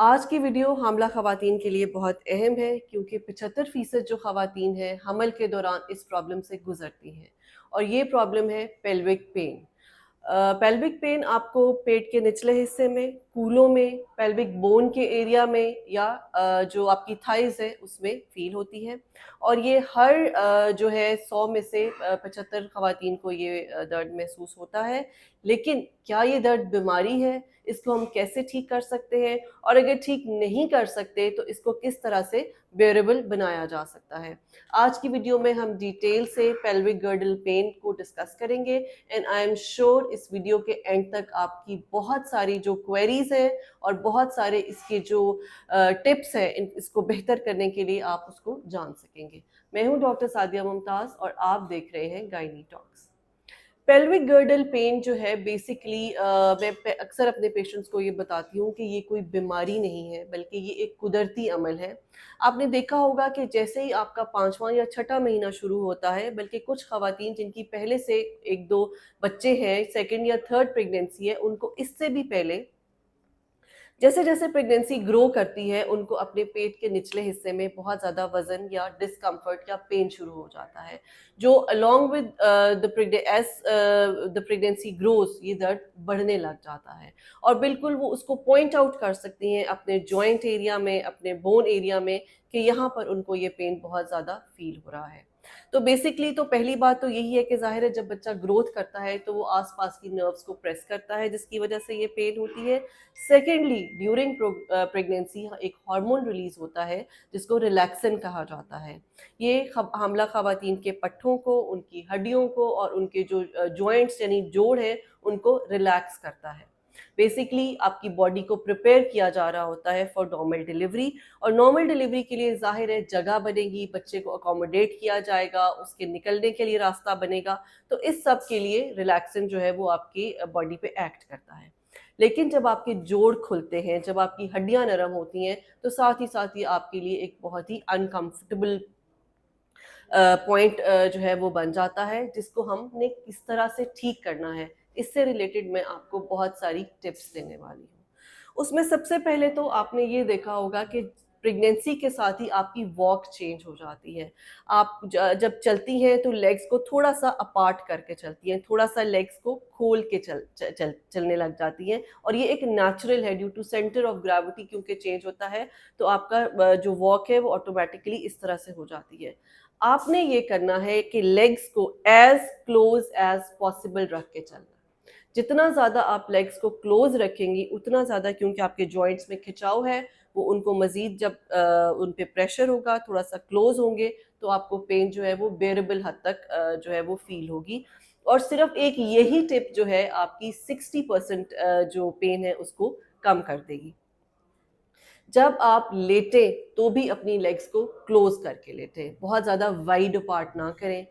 आज की वीडियो हामला ख़वातीन के लिए बहुत अहम है क्योंकि 75% जो ख़वातीन हैं हमल के दौरान इस प्रॉब्लम से गुजरती हैं और ये प्रॉब्लम है पेल्विक पेन। पेल्विक पेन आपको पेट के निचले हिस्से में, कूलों में, पेल्विक बोन के एरिया में या जो आपकी थाइज़ है उसमें फ़ील होती है और ये हर जो है 100 में से 75 ख़वातीन को ये दर्द महसूस होता है। लेकिन क्या ये दर्द बीमारी है? इसको हम कैसे ठीक कर सकते हैं? और अगर ठीक नहीं कर सकते तो इसको किस तरह से बेरेबल बनाया जा सकता है? आज की वीडियो में हम डिटेल से पेल्विक गर्डल पेन को डिस्कस करेंगे एंड आई एम श्योर इस वीडियो के एंड तक आपकी बहुत सारी जो क्वेरीज हैं और बहुत सारे इसके जो टिप्स हैं इसको बेहतर करने के लिए आप उसको जान सकेंगे। मैं हूं डॉक्टर सादिया मुमताज और आप देख रहे हैं gynae talks. Pelvic girdle pain जो है बेसिकली मैं अक्सर अपने पेशेंट्स को ये बताती हूँ कि ये कोई बीमारी नहीं है बल्कि ये एक कुदरती अमल है। आपने देखा होगा कि जैसे ही आपका 5वां या छठा महीना शुरू होता है, बल्कि कुछ ख़वातीन जिनकी पहले से 1-2 बच्चे हैं, सेकंड या थर्ड प्रेगनेंसी है, उनको इससे भी पहले जैसे जैसे प्रेगनेंसी ग्रो करती है उनको अपने पेट के निचले हिस्से में बहुत ज़्यादा वजन या डिस्कम्फर्ट या पेन शुरू हो जाता है, जो along with the pregnancy grows ये दर्द बढ़ने लग जाता है और बिल्कुल वो उसको पॉइंट आउट कर सकती हैं अपने जॉइंट एरिया में, अपने बोन एरिया में कि यहाँ पर उनको ये पेन बहुत ज़्यादा फील हो रहा है। तो बेसिकली तो पहली बात तो यही है कि ज़ाहिर है जब बच्चा ग्रोथ करता है तो वो आसपास की नर्व्स को प्रेस करता है जिसकी वजह से ये पेन होती है। सेकेंडली ड्यूरिंग प्रेगनेंसी एक हार्मोन रिलीज होता है जिसको रिलैक्सन कहा जाता है। ये हामला ख़वातीन के पट्ठों को, उनकी हड्डियों को और उनके जो जॉइंट्स यानी जोड़ है उनको रिलैक्स करता है। बेसिकली आपकी बॉडी को प्रिपेयर किया जा रहा होता है फॉर नॉर्मल डिलीवरी और नॉर्मल डिलीवरी के लिए ज़ाहिर है जगह बनेगी, बच्चे को अकोमोडेट किया जाएगा, उसके निकलने के लिए रास्ता बनेगा। तो इस सब के लिए रिलैक्सन जो है वो आपकी बॉडी पे एक्ट करता है। लेकिन जब आपके जोड़ खुलते हैं, जब आपकी हड्डियां नरम होती हैं, तो साथ ही आपके लिए एक बहुत ही अनकंफर्टेबल पॉइंट जो है वो बन जाता है जिसको हमने किस तरह से ठीक करना है। इससे रिलेटेड मैं आपको बहुत सारी टिप्स देने वाली हूँ। उसमें सबसे पहले तो आपने ये देखा होगा कि प्रेगनेंसी के साथ ही आपकी वॉक चेंज हो जाती है। आप जब चलती हैं तो लेग्स को थोड़ा सा अपार्ट करके चलती हैं, थोड़ा सा लेग्स को खोल के चलने लग जाती हैं और ये एक नेचुरल है due to centre of gravity क्योंकि चेंज होता है तो आपका जो वॉक है वो ऑटोमेटिकली इस तरह से हो जाती है। आपने ये करना है कि लेग्स को एज क्लोज एज पॉसिबल रख के चलना। जितना ज़्यादा आप लेग्स को क्लोज रखेंगी उतना ज़्यादा, क्योंकि आपके जॉइंट्स में खिंचाव है, वो उनको मज़ीद जब उन पे प्रेशर होगा, थोड़ा सा क्लोज होंगे तो आपको पेन जो है वो बेरेबल हद तक जो है वो फील होगी। और सिर्फ एक यही टिप जो है आपकी 60% जो पेन है उसको कम कर देगी। जब आप लेटे तो भी अपनी लेग्स को क्लोज करके लेटे, बहुत ज़्यादा वाइड अपार्ट ना करें।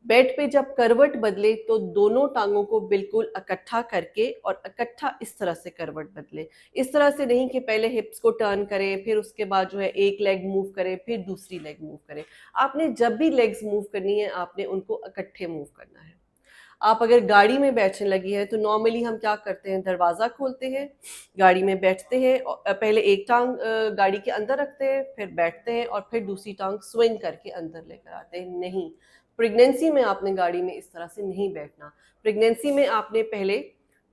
बेड पे जब करवट बदले तो दोनों टांगों को बिल्कुल इकट्ठा करके और इकट्ठा इस तरह से करवट बदले। इस तरह से नहीं कि पहले हिप्स को टर्न करें, फिर उसके बाद जो है एक लेग मूव करें, फिर दूसरी लेग मूव करें। आपने जब भी लेग्स मूव करनी है आपने उनको इकट्ठे मूव करना है। आप अगर गाड़ी में बैठने लगी हैं तो नॉर्मली हम क्या करते हैं, दरवाज़ा खोलते हैं, गाड़ी में बैठते हैं और पहले एक टांग गाड़ी के अंदर रखते हैं, फिर बैठते हैं और फिर दूसरी टांग स्विंग करके अंदर लेकर आते हैं। नहीं, प्रेगनेंसी में आपने गाड़ी में इस तरह से नहीं बैठना। प्रेगनेंसी में आपने पहले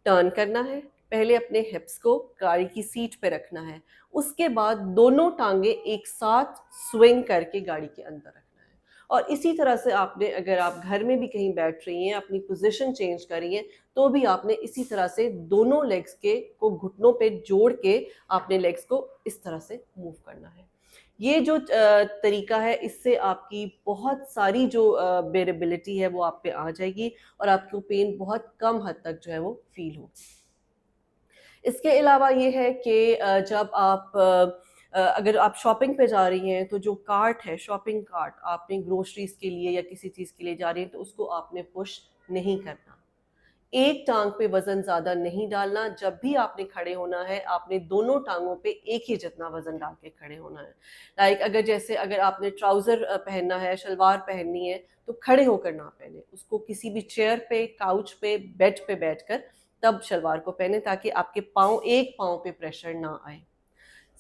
टर्न करना है, पहले अपने हिप्स को गाड़ी की सीट पे रखना है, उसके बाद दोनों टांगे एक साथ स्विंग करके गाड़ी के अंदर रखना है। और इसी तरह से आपने, अगर आप घर में भी कहीं बैठ रही हैं, अपनी पोजीशन चेंज कर रही हैं, तो भी आपने इसी तरह से दोनों लेग्स के को घुटनों पे जोड़ के आपने लेग्स को इस तरह से मूव करना है। ये जो तरीका है इससे आपकी बहुत सारी जो बेरेबिलिटी है वो आप पे आ जाएगी और आपको पेन बहुत कम हद तक जो है वो फील होगी। इसके अलावा ये है कि जब आप अगर आप शॉपिंग पे जा रही हैं तो जो कार्ट है, शॉपिंग कार्ट, आपने ग्रोसरीज के लिए या किसी चीज़ के लिए जा रही हैं तो उसको आपने पुश नहीं करना। एक टांग पे वजन ज्यादा नहीं डालना। जब भी आपने खड़े होना है आपने दोनों टांगों पे एक ही जितना वजन डाल के खड़े होना है। अगर आपने ट्राउजर पहनना है, शलवार पहननी है तो खड़े होकर ना पहने उसको, किसी भी चेयर पे, काउच पे, बेड पे बैठकर तब शलवार को पहने ताकि आपके पाँव, एक पाँव पे प्रेशर ना आए।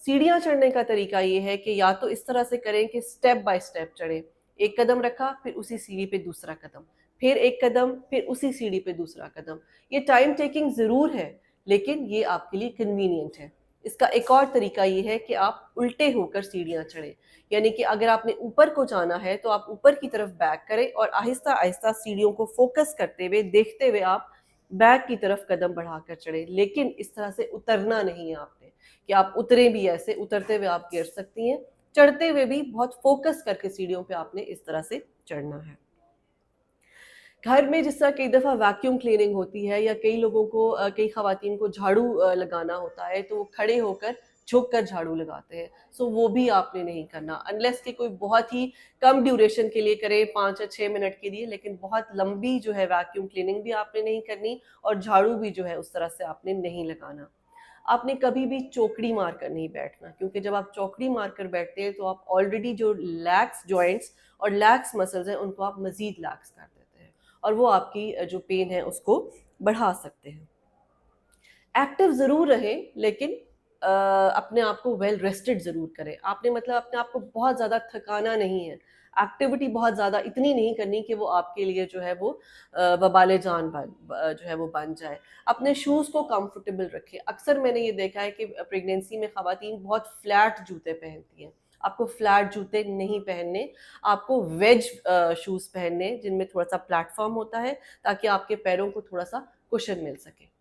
सीढ़ियाँ चढ़ने का तरीका ये है कि या तो इस तरह से करें कि स्टेप बाय स्टेप चढ़ें। एक कदम रखा, फिर उसी सीढ़ी पे दूसरा कदम, फिर एक कदम, फिर उसी सीढ़ी पे दूसरा कदम। ये टाइम टेकिंग ज़रूर है, लेकिन ये आपके लिए कन्वीनियंट है। इसका एक और तरीका ये है कि आप उल्टे होकर सीढ़ियाँ चढ़ें। यानी कि अगर आपने ऊपर को जाना है तो आप ऊपर की तरफ बैक करें और आहिस्ता-आहिस्ता सीढ़ियों को फ़ोकस करते हुए, देखते हुए आप बैक की तरफ कदम बढ़ाकर चढ़ें। लेकिन इस तरह से उतरना नहीं है आपने, कि आप उतरें भी ऐसे, उतरते हुए आप गिर सकती हैं, चढ़ते हुए भी बहुत फ़ोकस करके सीढ़ियों पे आपने इस तरह से चढ़ना है। घर में जिस तरह कई दफ़ा वैक्यूम क्लीनिंग होती है या कई लोगों को कई ख़वातीन को झाड़ू लगाना होता है, तो वो खड़े होकर झुक कर झाड़ू लगाते हैं। सो वो भी आपने नहीं करना, अनलेस कि कोई बहुत ही कम ड्यूरेशन के लिए करें, 5 या 6 मिनट के लिए, लेकिन बहुत लंबी जो है वैक्यूम क्लीनिंग भी आपने नहीं करनी और झाड़ू भी जो है उस तरह से आपने नहीं लगाना। आपने कभी भी चौकड़ी मारकर नहीं बैठना, क्योंकि जब आप चौकड़ी मारकर बैठते हैं तो आप ऑलरेडी जो लैक्स जॉइंट्स और लैक्स मसल्स हैं उनको आप मज़ीद लैक्स कर देते हैं और वो आपकी जो पेन है उसको बढ़ा सकते हैं। एक्टिव ज़रूर रहें, लेकिन अपने आप को वेल रेस्टेड ज़रूर करें। आपने मतलब अपने आप को बहुत ज़्यादा थकाना नहीं है। एक्टिविटी बहुत ज़्यादा इतनी नहीं करनी कि वो आपके लिए जो है वो वबाल जान जो है वो बन जाए। अपने शूज़ को कंफर्टेबल रखें। अक्सर मैंने ये देखा है कि प्रेगनेंसी में ख़वातीन बहुत फ्लैट जूते पहनती हैं। आपको फ्लैट जूते नहीं पहनने, आपको वेज शूज़ पहनने जिनमें थोड़ा-सा प्लेटफ़ॉर्म होता है, ताकि आपके पैरों को थोड़ा-सा कुशन मिल सके।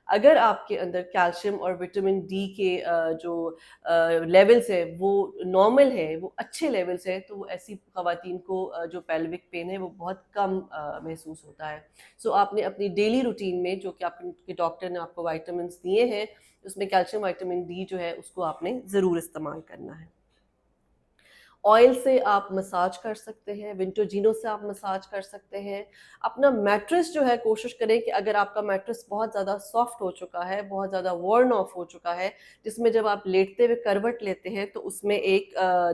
अगर आपके अंदर कैल्शियम और विटामिन डी के जो लेवल्स है वो नॉर्मल है, वो अच्छे लेवल्स हैं, तो वो ऐसी ख़वातीन को जो पेल्विक पेन है वो बहुत कम महसूस होता है। सो आपने अपनी डेली रूटीन में जो कि आपके डॉक्टर ने आपको विटामिन्स दिए हैं, उसमें कैल्शियम विटामिन डी जो है उसको आपने ज़रूर इस्तेमाल करना है। ऑयल से आप मसाज कर सकते हैं, विंटोजिनो से आप मसाज कर सकते हैं। अपना मैट्रेस जो है कोशिश करें कि अगर आपका मैट्रेस बहुत ज़्यादा सॉफ्ट हो चुका है, बहुत ज़्यादा वॉर्न ऑफ हो चुका है, जिसमें जब आप लेटते हुए करवट लेते हैं तो उसमें एक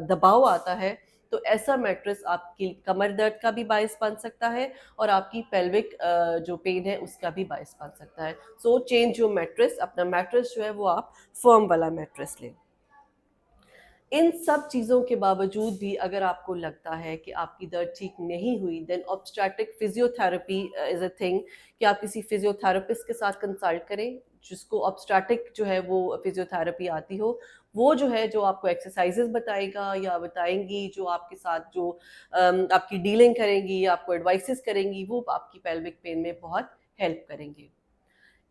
दबाव आता है, तो ऐसा मैट्रेस आपकी कमर दर्द का भी बायस बन सकता है और आपकी पेल्विक जो पेन है उसका भी बायस बन सकता है। सो चेंज योर मैट्रेस, अपना मैट्रेस जो है वो आप फर्म वाला मैट्रेस लें। इन सब चीज़ों के बावजूद भी अगर आपको लगता है कि आपकी दर्द ठीक नहीं हुई, then obstetric physiotherapy is a thing, कि आप किसी फिजियोथेरेपिस्ट के साथ कंसल्ट करें, जिसको ऑब्स्टेट्रिक जो है वो फिजियोथेरेपी आती हो। वो जो है जो आपको एक्सरसाइजेस बताएगा या बताएंगी, जो आपके साथ जो आपकी डीलिंग करेंगी या आपको एडवाइसेस करेंगी, वो आपकी पेल्विक पेन में बहुत हेल्प करेंगे।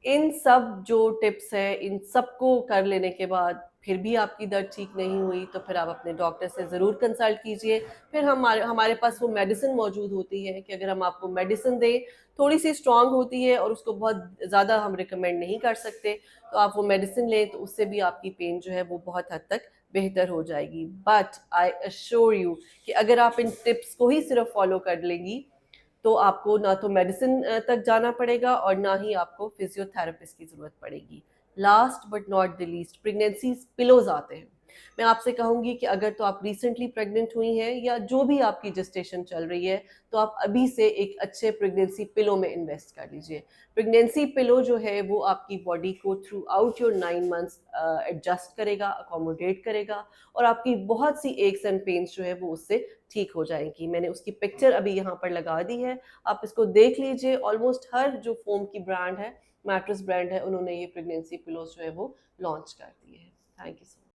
इन सब जो टिप्स हैं, इन सबको कर लेने के बाद फिर भी आपकी दर्द ठीक नहीं हुई, तो फिर आप अपने डॉक्टर से ज़रूर कंसल्ट कीजिए। फिर हमारे हमारे पास वो मेडिसिन मौजूद होती है कि अगर हम आपको मेडिसिन दें, थोड़ी-सी स्ट्रॉन्ग होती है और उसको बहुत ज़्यादा हम रिकमेंड नहीं कर सकते, तो आप वो मेडिसिन लें, तो उससे भी आपकी पेन जो है वो बहुत हद तक बेहतर हो जाएगी। बट आई एश्योर यू कि अगर आप इन टिप्स को ही सिर्फ़ फ़ॉलो कर लेंगी, तो आपको ना तो मेडिसिन तक जाना पड़ेगा और ना ही आपको फिजियोथेरेपिस्ट की ज़रूरत पड़ेगी। Last but not the least, pregnancy pillows आते हैं। मैं आपसे कहूँगी कि अगर तो आप रिसेंटली प्रेग्नेंट हुई हैं या जो भी आपकी जेस्टेशन चल रही है, तो आप अभी से एक अच्छे प्रेगनेंसी पिलो में इन्वेस्ट कर लीजिए। प्रेगनेंसी पिलो जो है वो आपकी बॉडी को through out your 9 months adjust करेगा, अकोमोडेट करेगा और आपकी बहुत सी एक्स एंड पेन्स जो है वो उससे ठीक हो जाएगी। मैंने उसकी पिक्चर अभी यहाँ पर लगा दी है, आप इसको देख लीजिए। ऑलमोस्ट हर जो फ़ोम की ब्रांड है, मैट्रेस ब्रांड है, उन्होंने ये प्रेगनेंसी पिलोज़ जो है वो लॉन्च कर दिए हैं। Thank you so